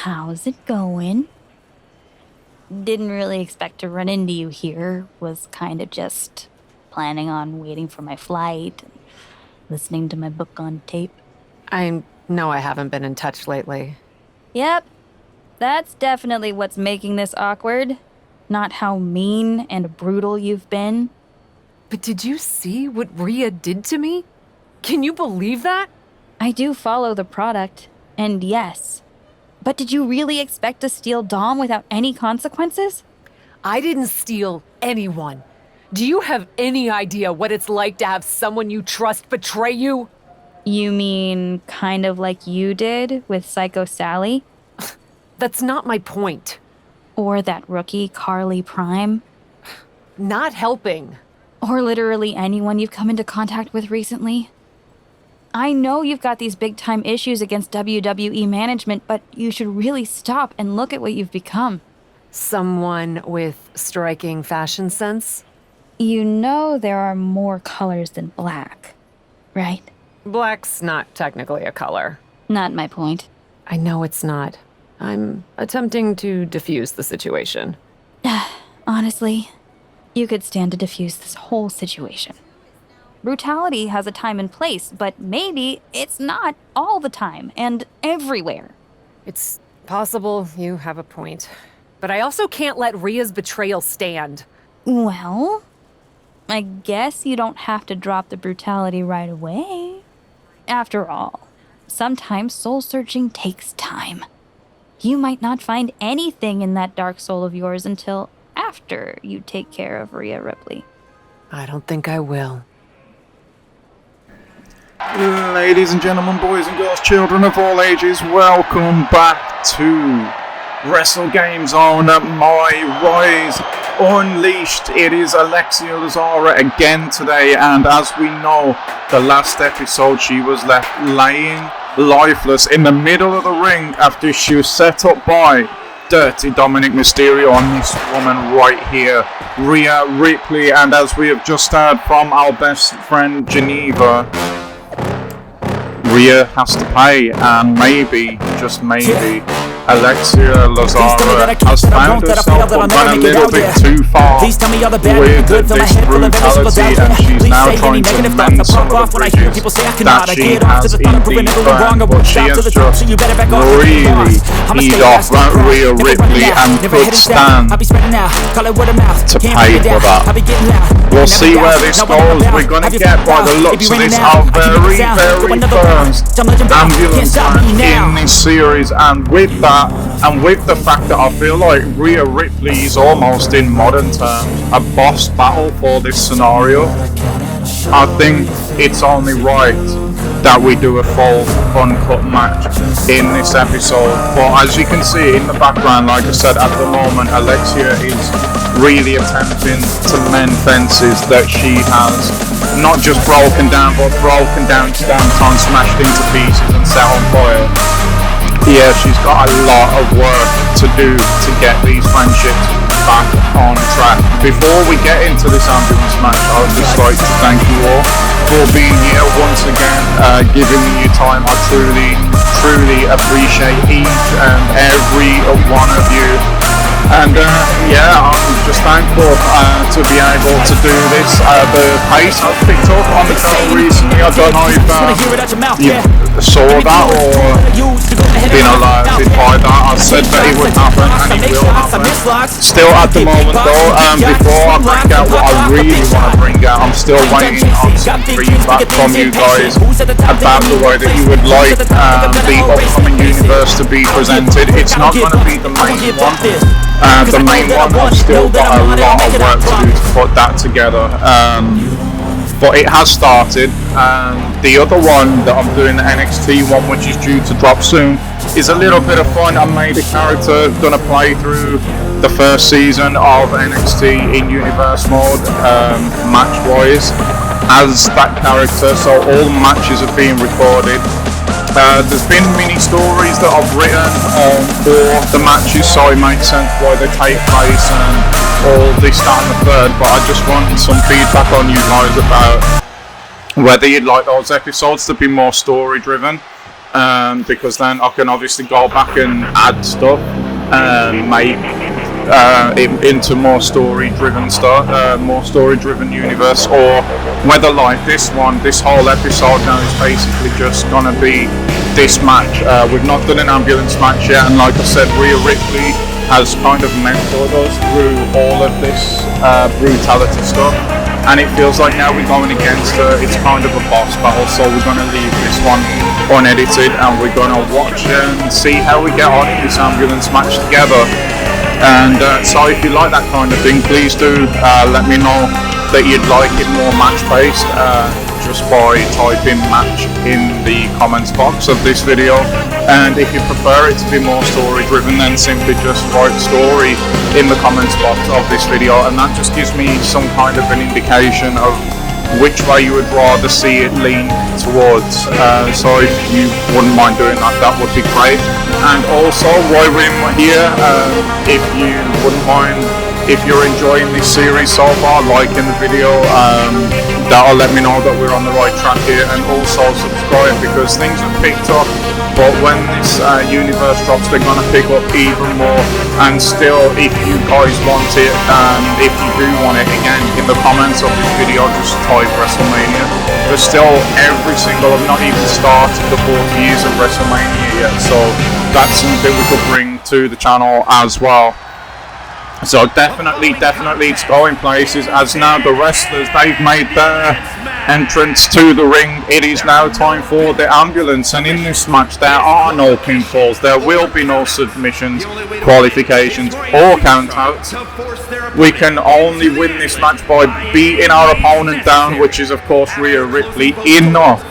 How's it going? Didn't really expect to run into you here. Was kind of just planning on waiting for my flight and listening to my book on tape. I know I haven't been in touch lately. Yep, that's definitely what's making this awkward. Not how mean and brutal you've been. But did you see what Rhea did to me? Can you believe that? I do follow the product, and yes. But did you really expect to steal Dom without any consequences? I didn't steal anyone. Do you have any idea what it's like to have someone you trust betray you? You mean kind of like you did with Psycho Sally? That's not my point. Or that rookie Carly Prime? Not helping. Or literally anyone you've come into contact with recently? I know you've got these big-time issues against WWE management, but you should really stop and look at what you've become. Someone with striking fashion sense? You know there are more colors than black, right? Black's not technically a color. Not my point. I know it's not. I'm attempting to diffuse the situation. Honestly, you could stand to diffuse this whole situation. Brutality has a time and place, but maybe it's not all the time and everywhere. It's possible you have a point. But I also can't let Rhea's betrayal stand. Well, I guess you don't have to drop the brutality right away. After all, sometimes soul-searching takes time. You might not find anything in that dark soul of yours until after you take care of Rhea Ripley. I don't think I will. Ladies and gentlemen, boys and girls, children of all ages, welcome back to Wrestle Game Zone Myrise Unleashed. It is Alexia Lazara again today, and as we know, the last episode she was left laying lifeless in the middle of the ring after she was set up by Dirty Dominic Mysterio on this woman right here, Rhea Ripley. And as we have just heard from our best friend Geneva, Rhea has to pay, and maybe, just maybe, Alexia Lazara has found herself gone a little bit too far with this brutality, and she's now trying to mend some of the bridges that she has indeed burned, but she has just really eased off Rhea Ripley and could stand to pay for that. We'll see where this goes. We're going to get, by the looks of this, our very, very first ambulance match in this series, and with that, and with the fact that I feel like Rhea Ripley is almost, in modern terms, a boss battle for this scenario, I think it's only right that we do a full uncut match in this episode. But as you can see in the background, like I said, at the moment Alexia is really attempting to mend fences that she has not just broken down, but broken down, stamped on, smashed into pieces and set on fire. Yeah, she's got a lot of work to do to get these friendships back on track. Before we get into this ambulance match, I would just like to thank you all for being here once again, giving me your time. I truly appreciate each and every one of you. And yeah, I'm just thankful to be able to do this. The pace I've picked up on the channel recently, I don't know if you saw that or been alerted by that. I said that it would happen and it will happen. Still at the moment though, before I bring out what I really want to bring out, I'm still waiting on some feedback from you guys about the way that you would like the upcoming universe to be presented. It's not going to be the main one. The main one, I've still got a lot of work to do to put that together, but it has started. The other one that I'm doing, the NXT one, which is due to drop soon, is a little bit of fun. I made a character, done a playthrough the first season of NXT in universe mode, match-wise, as that character, so all the matches are being recorded. There's been mini stories that I've written for the matches, so it makes sense why they take place and all this, that and the third, but I just wanted some feedback on you guys about whether you'd like those episodes to be more story driven because then I can obviously go back and add stuff, make into more story-driven stuff, more story-driven universe, or whether like this whole episode now is basically just gonna be this match. We've not done an ambulance match yet, and like I said, Rhea Ripley has kind of mentored us through all of this brutality stuff, and it feels like now we're going against her. It's kind of a boss battle, so we're gonna leave this one unedited, and we're gonna watch and see how we get on in this ambulance match together. And so if you like that kind of thing, please do let me know that you'd like it more match-based, just by typing match in the comments box of this video. And if you prefer it to be more story-driven, then simply just write story in the comments box of this video, and that just gives me some kind of an indication of which way you would rather see it lean towards. So if you wouldn't mind doing that, that would be great. And also, while we're here, if you wouldn't mind, if you're enjoying this series so far, liking the video, that'll let me know that we're on the right track here. And also subscribe, because things have picked up, but when this universe drops, they're going to pick up even more. And still, if you guys want it, if you do want it, again, in the comments of this video, just type WrestleMania. There's still every single, I've not even started the 40 years of WrestleMania yet, so that's something we could bring to the channel as well. So definitely it's going places, as now the wrestlers, they've made their entrance to the ring. It is now time for the ambulance, and in this match there are no pinfalls, there will be no submissions, qualifications or countouts. We can only win this match by beating our opponent down, which is of course Rhea Ripley, enough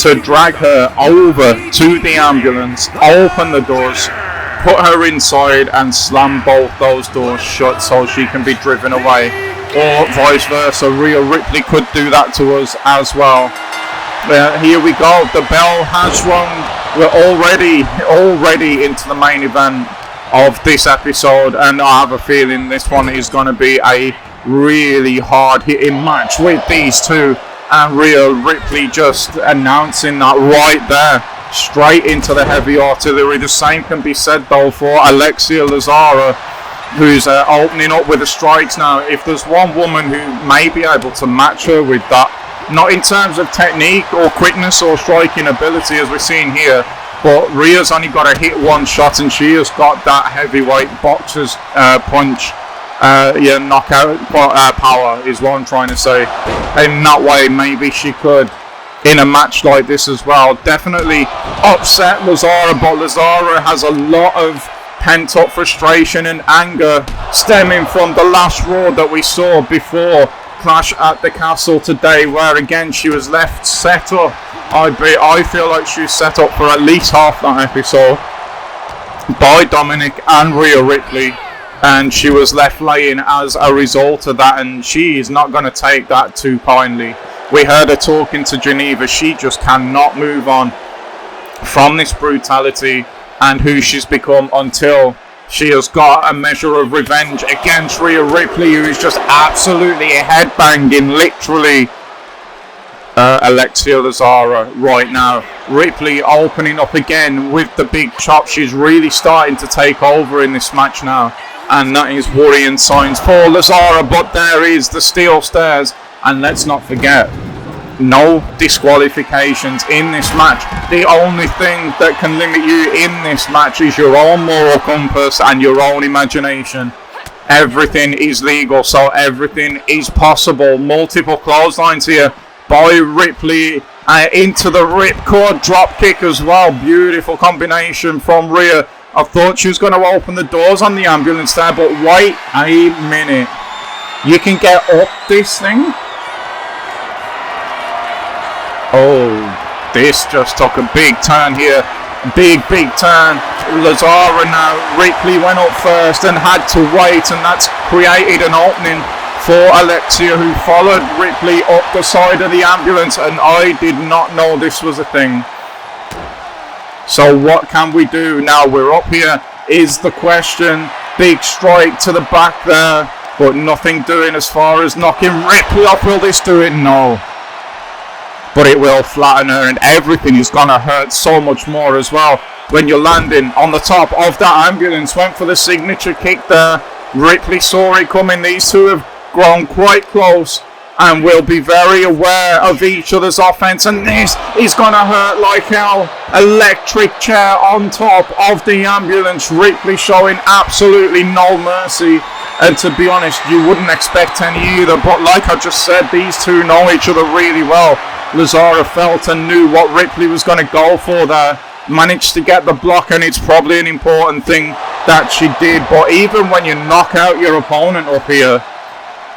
to drag her over to the ambulance, open the doors, put her inside and slam both those doors shut so she can be driven away, or vice versa. Rhea Ripley could do that to us as well. Here we go, the bell has rung. We're already into the main event of this episode, and I have a feeling this one is going to be a really hard hitting match with these two, and Rhea Ripley just announcing that right there, straight into the heavy artillery. The same can be said though for Alexia Lazara, who's opening up with the strikes now. If there's one woman who may be able to match her with that, not in terms of technique or quickness or striking ability as we're seeing here, but Rhea's only got to hit one shot, and she has got that heavyweight boxer's punch, knockout power is what I'm trying to say. In that way, maybe she could, in a match like this as well, definitely upset Lazara, but Lazara has a lot of pent-up frustration and anger stemming from the last Raw that we saw before Clash at the Castle today, where again she was left set up. I feel like she was set up for at least half that episode by Dominic and Rhea Ripley, and she was left laying as a result of that, and she is not going to take that too kindly. We heard her talking to Geneva. She just cannot move on from this brutality and who she's become until she has got a measure of revenge against Rhea Ripley, who is just absolutely headbanging, literally, Alexia Lazara right now. Ripley opening up again with the big chop. She's really starting to take over in this match now, and that is worrying signs for Lazara, but there is the steel stairs. And let's not forget, no disqualifications in this match. The only thing that can limit you in this match is your own moral compass and your own imagination. Everything is legal, so everything is possible. Multiple clotheslines here by Ripley, into the ripcord drop kick as well. Beautiful combination from Rhea. I thought she was going to open the doors on the ambulance there, but wait a minute. You can get up this thing? Oh, this just took a big turn here. Big turn. Lazara now. Ripley went up first and had to wait, and that's created an opening for Alexia, who followed Ripley up the side of the ambulance, and I did not know this was a thing. So what can we do now? We're up here is the question. Big strike to the back there, but nothing doing as far as knocking Ripley off. Will this do it? No. but it will flatten her, and everything is gonna hurt so much more as well when you're landing on the top of that ambulance. Went for the signature kick there. Ripley saw it coming. These two have grown quite close and will be very aware of each other's offense, and this is gonna hurt like hell. Electric chair on top of the ambulance. Ripley showing absolutely no mercy, and to be honest, you wouldn't expect any either, but like I just said, these two know each other really well. Lazara felt and knew what Ripley was going to go for there. Managed to get the block, and it's probably an important thing that she did. But even when you knock out your opponent up here,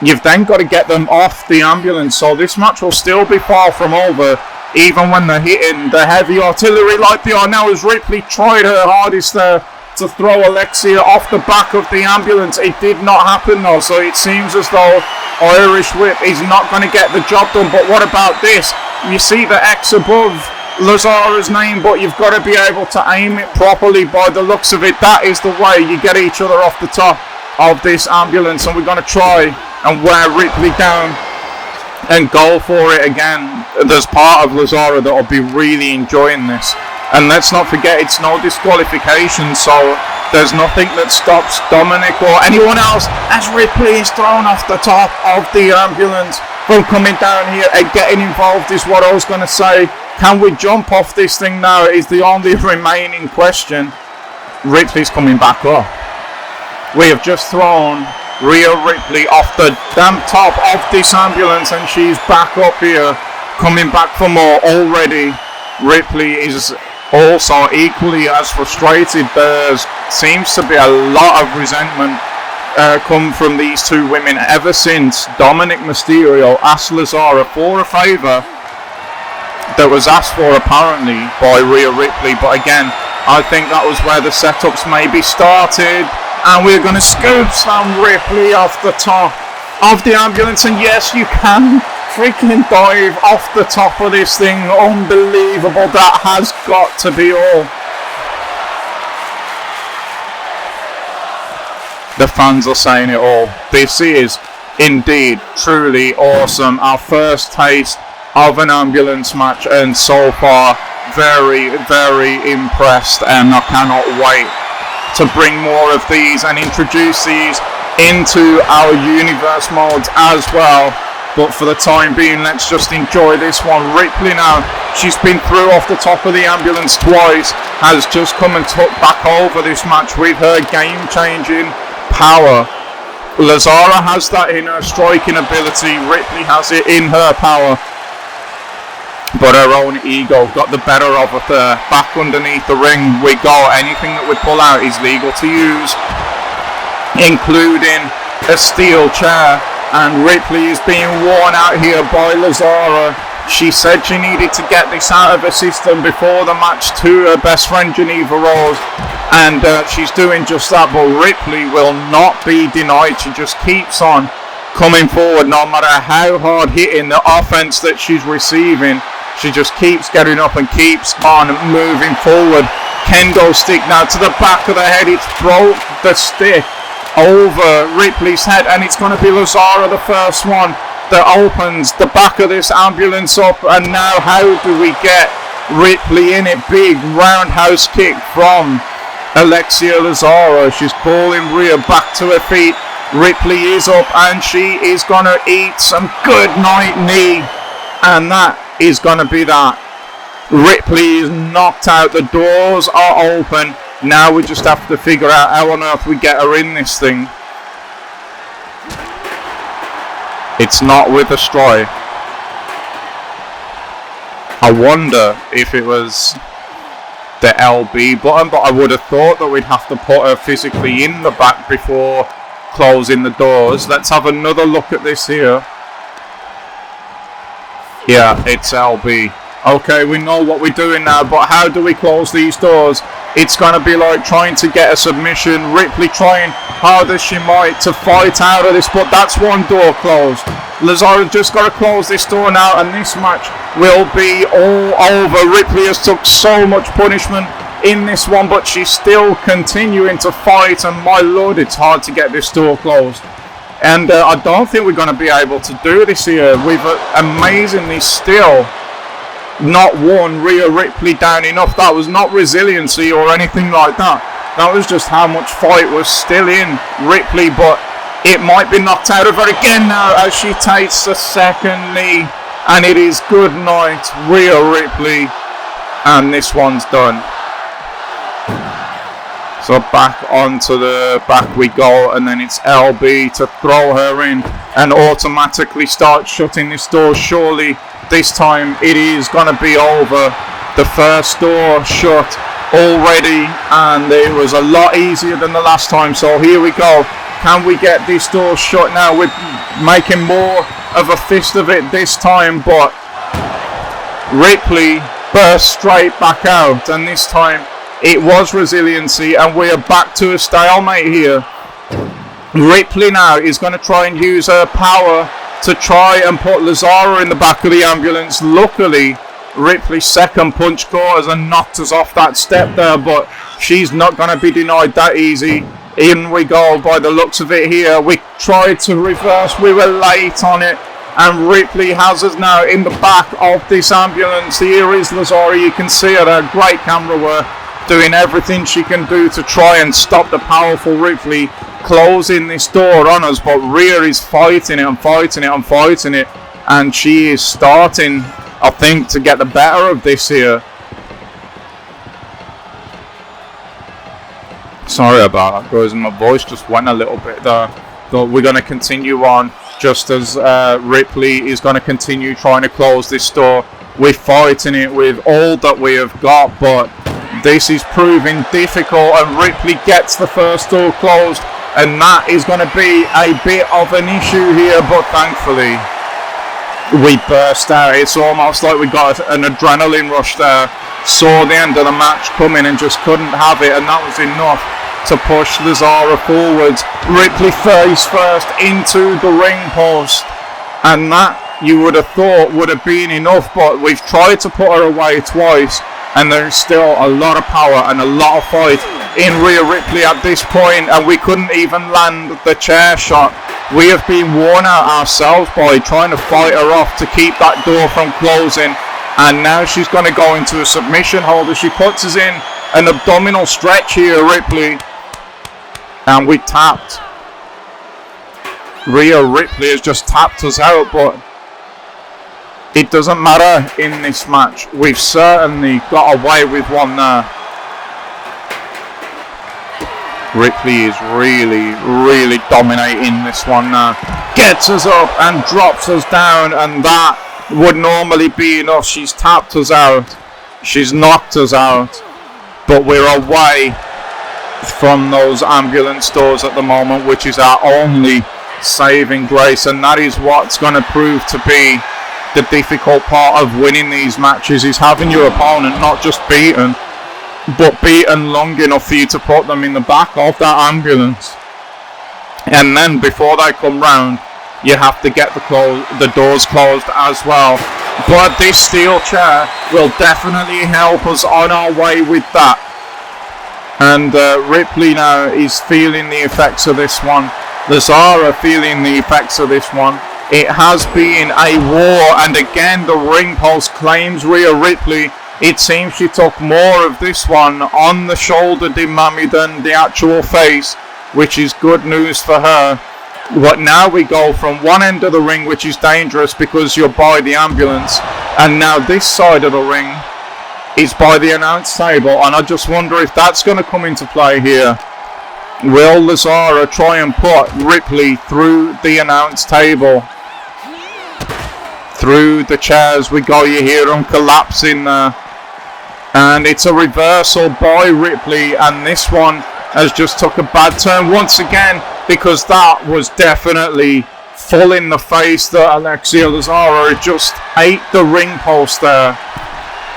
you've then got to get them off the ambulance. So this match will still be far from over, even when they're hitting the heavy artillery like they are now, as Ripley tried her hardest there to throw Alexia off the back of the ambulance. It did not happen though, so it seems as though Irish Whip is not going to get the job done. But what about this? You see the X above Lazara's name, but you've got to be able to aim it properly by the looks of it. That is the way you get each other off the top of this ambulance, and we're going to try and wear Ripley down and go for it again. There's part of Lazara that will be really enjoying this. And let's not forget, it's no disqualification, so there's nothing that stops Dominic or anyone else as Ripley is thrown off the top of the ambulance from coming down here and getting involved is what I was going to say. Can we jump off this thing now is the only remaining question. Ripley's coming back up. We have just thrown Rhea Ripley off the damn top of this ambulance, and she's back up here, coming back for more already. Ripley is also equally as frustrated. There seems to be a lot of resentment come from these two women ever since Dominic Mysterio asked Lazara for a favour that was asked for apparently by Rhea Ripley. But again, I think that was where the setups maybe started, and we're going to scoop some Ripley off the top of the ambulance, and yes, you can freaking dive off the top of this thing. Unbelievable. That has got to be all. The fans are saying it all. This is indeed truly awesome. Our first taste of an ambulance match, and so far very, very impressed, and I cannot wait to bring more of these and introduce these into our universe modes as well. But for the time being, let's just enjoy this one. Ripley now, she's been through off the top of the ambulance twice, has just come and took back over this match with her game-changing power. Lazara has that in her striking ability, Ripley has it in her power, but her own ego got the better of her there. Back underneath the ring we go. Anything that we pull out is legal to use, including a steel chair. And Ripley is being worn out here by Lazara. She said she needed to get this out of her system before the match to her best friend Geneva Rose, and she's doing just that. But Ripley will not be denied. She just keeps on coming forward, no matter how hard hitting the offense that she's receiving. She just keeps getting up and keeps on moving forward. Kendo stick now to the back of the head. It's broke the stick over Ripley's head, and it's going to be Lazara, the first one that opens the back of this ambulance up. And now how do we get Ripley in it? Big roundhouse kick from Alexia Lazara. She's calling Rhea back to her feet. Ripley is up, and she is going to eat some good night knee, and that is going to be that. Ripley is knocked out. The doors are open. Now we just have to figure out how on earth we get her in this thing. It's not with a strike. I wonder if it was the LB button, but I would have thought that we'd have to put her physically in the back before closing the doors. Let's have another look at this here. Yeah, it's LB. Okay, we know what we're doing now, but how do we close these doors? It's going to be like trying to get a submission. Ripley trying hard as she might to fight out of this, but that's one door closed. Lazara just got to close this door now, and this match will be all over. Ripley has took so much punishment in this one, but she's still continuing to fight, and my lord, it's hard to get this door closed. And I don't think we're going to be able to do this here. We've amazingly still not worn Rhea Ripley down enough. That was not resiliency or anything like that. That was just how much fight was still in Ripley, but it might be knocked out of her again now as she takes the second knee, and it is good night, Rhea Ripley, and this one's done. So back onto the back we go, and then it's LB to throw her in and automatically start shutting this door. Surely this time it is going to be over. The first door shut already, and it was a lot easier than the last time. So here we go. Can we get this door shut now? We're making more of a fist of it this time, but Ripley burst straight back out, and this time it was resiliency, and we are back to a stalemate here. Ripley now is going to try and use her power to try and put Lazara in the back of the ambulance. Luckily, Ripley's second punch caught us and knocked us off that step there, but she's not going to be denied that easy. In we go by the looks of it here. We tried to reverse, we were late on it, and Ripley has us now in the back of this ambulance. Here is Lazara, you can see her there, great camera work, doing everything she can do to try and stop the powerful Ripley closing this door on us, but Rhea is fighting it and fighting it and fighting it, and she is starting, I think, to get the better of this here. Sorry about that, guys, my voice just went a little bit there, but we're going to continue on just as Ripley is going to continue trying to close this door. We're fighting it with all that we have got, but this is proving difficult, and Ripley gets the first door closed, and that is going to be a bit of an issue here, but thankfully we burst out. It's almost like we got an adrenaline rush there, saw the end of the match coming and just couldn't have it, and that was enough to push Lazara forwards. Ripley face first into the ring post, and that you would have thought would have been enough, but we've tried to put her away twice, and there's still a lot of power and a lot of fight in Rhea Ripley at this point, and we couldn't even land the chair shot. We have been worn out ourselves by trying to fight her off to keep that door from closing, and now she's going to go into a submission hold as she puts us in an abdominal stretch here, Ripley, and we tapped. Rhea Ripley has just tapped us out, but it doesn't matter in this match. We've certainly got away with one there. Ripley is really dominating this one now. Gets us up and drops us down, and that would normally be enough. She's tapped us out. She's knocked us out. But we're away from those ambulance doors at the moment, which is our only saving grace, and that is what's going to prove to be the difficult part of winning these matches, is having your opponent not just beaten, but beaten long enough for you to put them in the back of that ambulance. And then before they come round, you have to get the doors closed as well. But this steel chair will definitely help us on our way with that. And Ripley now is feeling the effects of this one. Lazara feeling the effects of this one. It has been a war, and again the ring post claims Rhea Ripley. It seems she took more of this one on the shoulder, did Mami, than the actual face, which is good news for her. But now we go from one end of the ring, which is dangerous because you're by the ambulance, and now this side of the ring is by the announce table, and I just wonder if that's going to come into play here. Will Lazara try and put Ripley through the announce table? Through the chairs we go, you hear them collapsing there. And it's a reversal by Ripley, and this one has just took a bad turn once again, because that was definitely full in the face that Alexia Lazara just ate the ring post there.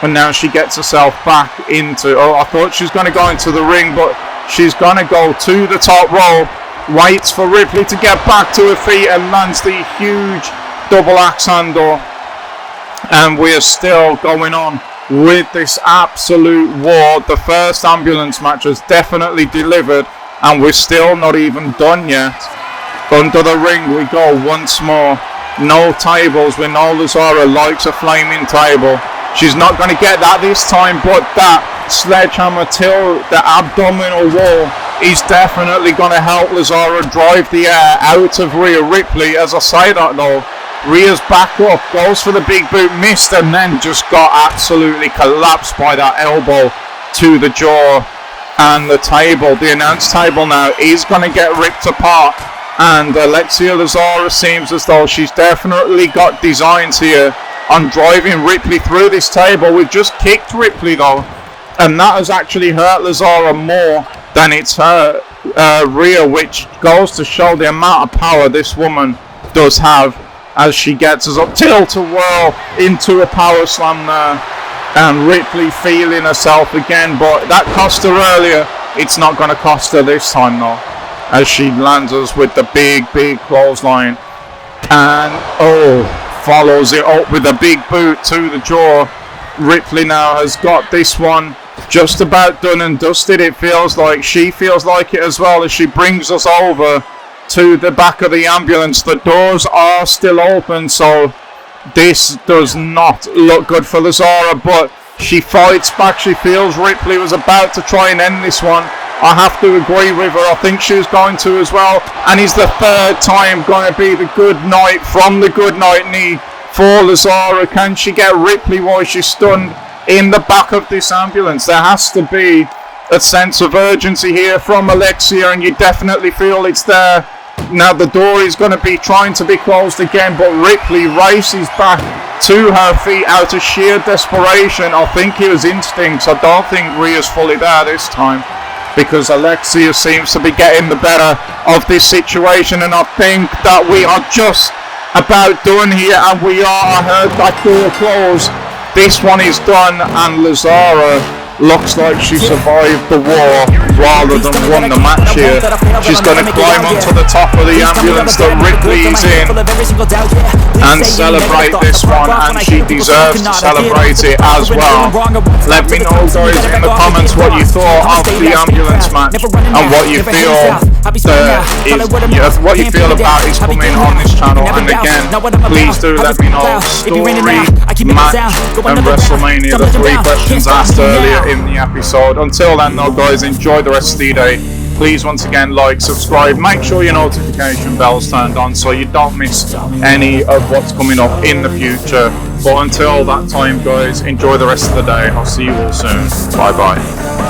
And now she gets herself back into, I thought she was going to go into the ring, but she's going to go to the top rope, waits for Ripley to get back to her feet and lands the huge double axe handle. And we are still going on with this absolute war. The first ambulance match has definitely delivered, and we're still not even done yet. Under the ring we go once more. No tables. We know Lazara likes a flaming table. She's not going to get that this time, but that sledgehammer till the abdominal wall is definitely going to help Lazara drive the air out of Rhea Ripley. As I say that though, Rhea's back up, goes for the big boot, missed, and then just got absolutely collapsed by that elbow to the jaw. And the table, the announce table now, is going to get ripped apart. And Alexia Lazara seems as though she's definitely got designs here on driving Ripley through this table. We've just kicked Ripley though, and that has actually hurt Lazara more than it's hurt Rhea, which goes to show the amount of power this woman does have as she gets us up tilt to whirl into a power slam there. And Ripley feeling herself again, but that cost her earlier. It's not going to cost her this time though, as she lands us with the big clothesline. And follows it up with a big boot to the jaw. Ripley now has got this one just about done and dusted. It feels like she feels like it as well, as she brings us over to the back of the ambulance. The doors are still open, so this does not look good for Lazara, but she fights back. She feels Ripley was about to try and end this one. I have to agree with her. I think she was going to as well. And is the third time going to be the good night from the good night knee for Lazara? Can she get Ripley while she's stunned in the back of this ambulance? There has to be a sense of urgency here from Alexia, and you definitely feel it's there. Now the door is going to be trying to be closed again, but Ripley races back to her feet out of sheer desperation. I think it was instincts. I don't think Rhea's fully there this time, because Alexia seems to be getting the better of this situation, and I think that we are just about done here, and we are. I heard that door close. This one is done, and Lazara looks like she survived the war rather than won the match here. She's going to climb onto the top of the ambulance that Ripley is in and celebrate this one, and she deserves to celebrate it as well. Let me know guys in the comments what you thought of the ambulance match and what you feel about is coming on this channel. And again, please do let me know story, match and WrestleMania, the 3 questions asked earlier in the episode. Until then though guys, enjoy the rest of the day. Please once again like, subscribe, make sure your notification bell's turned on so you don't miss any of what's coming up in the future. But until that time guys, enjoy the rest of the day. I'll see you all soon. Bye bye.